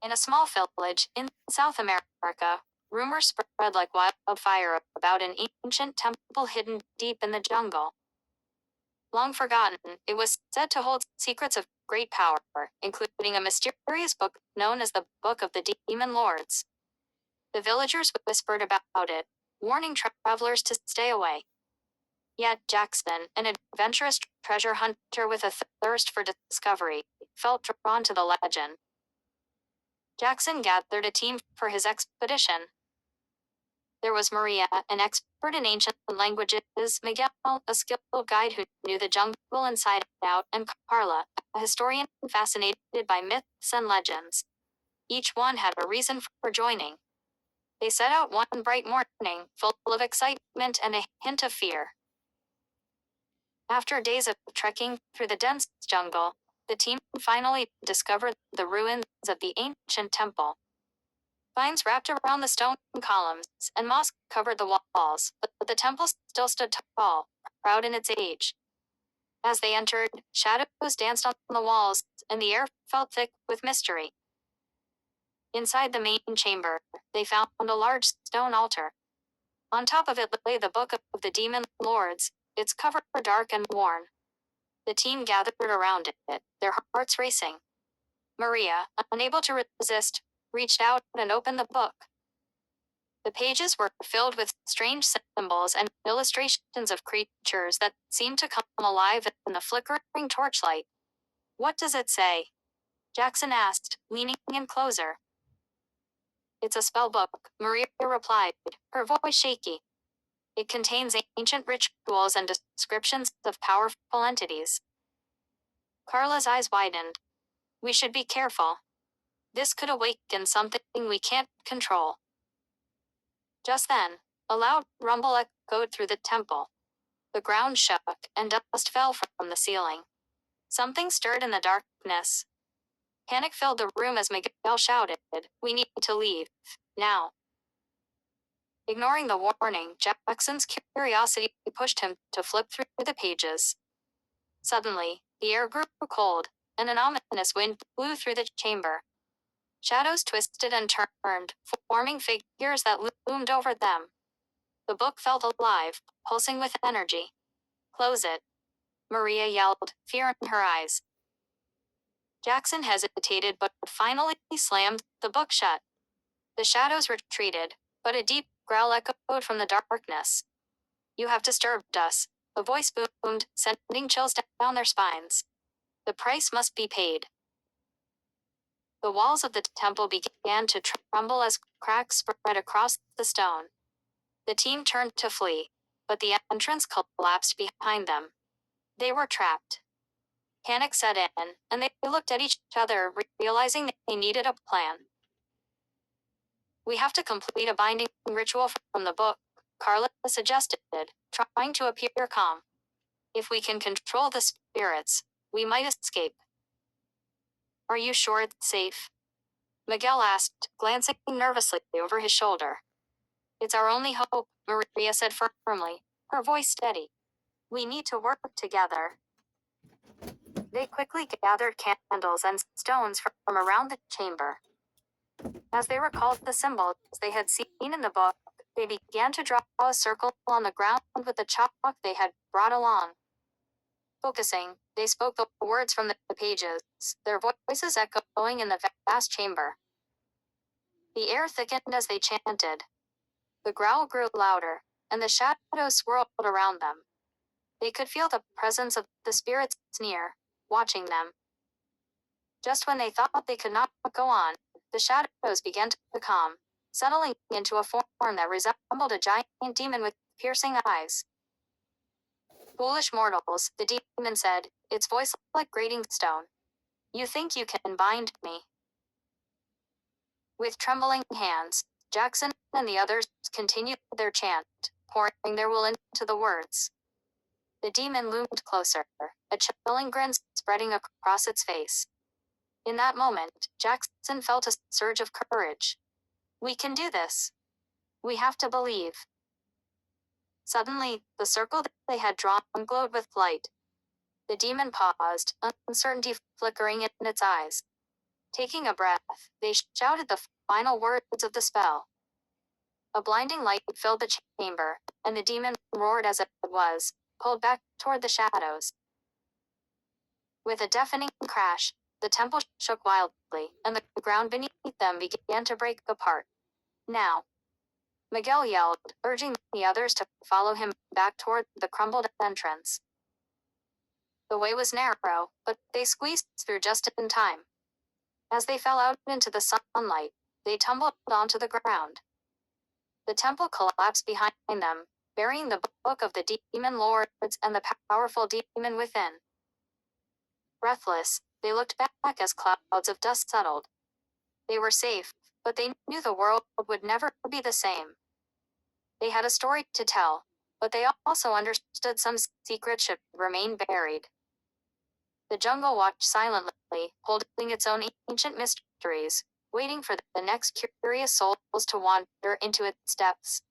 In a small village in South America, rumors spread like wildfire about an ancient temple hidden deep in the jungle. Long forgotten, it was said to hold secrets of great power, including a mysterious book known as the Book of the Demon Lords. The villagers whispered about it, warning travelers to stay away. Yet Jackson, an adventurous treasure hunter with a thirst for discovery, felt drawn to the legend. Jackson gathered a team for his expedition. There was Maria, an expert in ancient languages, Miguel, a skilled guide who knew the jungle inside out, and Carla, a historian fascinated by myths and legends. Each one had a reason for joining. They set out one bright morning, full of excitement and a hint of fear. After days of trekking through the dense jungle, the team finally discovered the ruins of the ancient temple. Vines wrapped around the stone columns, and moss covered the walls, but the temple still stood tall, proud in its age. As they entered, shadows danced on the walls, and the air felt thick with mystery. Inside the main chamber, they found a large stone altar. On top of it lay the Book of the Demon Lords, its cover dark and worn. The team gathered around it, their hearts racing. Maria, unable to resist, reached out and opened the book. The pages were filled with strange symbols and illustrations of creatures that seemed to come alive in the flickering torchlight. "What does it say?" Jackson asked, leaning in closer. "It's a spell book," Maria replied, her voice shaky. "It contains ancient rituals and descriptions of powerful entities." Carla's eyes widened. "We should be careful. This could awaken something we can't control." Just then, a loud rumble echoed through the temple. The ground shook, and dust fell from the ceiling. Something stirred in the darkness. Panic filled the room as Miguel shouted, "We need to leave. Now." Ignoring the warning, Jackson's curiosity pushed him to flip through the pages. Suddenly, the air grew cold, and an ominous wind blew through the chamber. Shadows twisted and turned, forming figures that loomed over them. The book felt alive, pulsing with energy. "Close it," Maria yelled, fear in her eyes. Jackson hesitated but finally slammed the book shut. The shadows retreated, but a deep growl echoed from the darkness. "You have disturbed us," a voice boomed, sending chills down their spines. "The price must be paid." The walls of the temple began to tremble as cracks spread across the stone. The team turned to flee, but the entrance collapsed behind them. They were trapped. Panic set in, and they looked at each other, realizing they needed a plan. "We have to complete a binding ritual from the book," Carla suggested, trying to appear calm. "If we can control the spirits, we might escape." "Are you sure it's safe?" Miguel asked, glancing nervously over his shoulder. "It's our only hope," Maria said firmly, her voice steady. "We need to work together." They quickly gathered candles and stones from around the chamber. As they recalled the symbols they had seen in the book, they began to draw a circle on the ground with the chalk they had brought along. Focusing, they spoke the words from the pages, their voices echoing in the vast chamber. The air thickened as they chanted. The growl grew louder, and the shadows swirled around them. They could feel the presence of the spirits near, watching them. Just when they thought they could not go on, the shadows began to calm, settling into a form that resembled a giant demon with piercing eyes. "Foolish mortals," the demon said, its voice like grating stone. "You think you can bind me?" With trembling hands, Jackson and the others continued their chant, pouring their will into the words. The demon loomed closer, a chilling grin spreading across its face. In that moment, Jackson felt a surge of courage. "We can do this. We have to believe." Suddenly, the circle they had drawn glowed with light. The demon paused, uncertainty flickering in its eyes. Taking a breath, they shouted the final words of the spell. A blinding light filled the chamber, and the demon roared as it was, pulled back toward the shadows. With a deafening crash, the temple shook wildly, and the ground beneath them began to break apart. Now, Miguel yelled, urging the others to follow him back toward the crumbled entrance. The way was narrow, but they squeezed through just in time. As they fell out into the sunlight, they tumbled onto the ground. The temple collapsed behind them, burying the book of the demon lords and the powerful demon within. Breathless, they looked back as clouds of dust settled. They were safe, but they knew the world would never be the same. They had a story to tell, but they also understood some secret should remain buried. The jungle watched silently, holding its own ancient mysteries, waiting for the next curious souls to wander into its depths.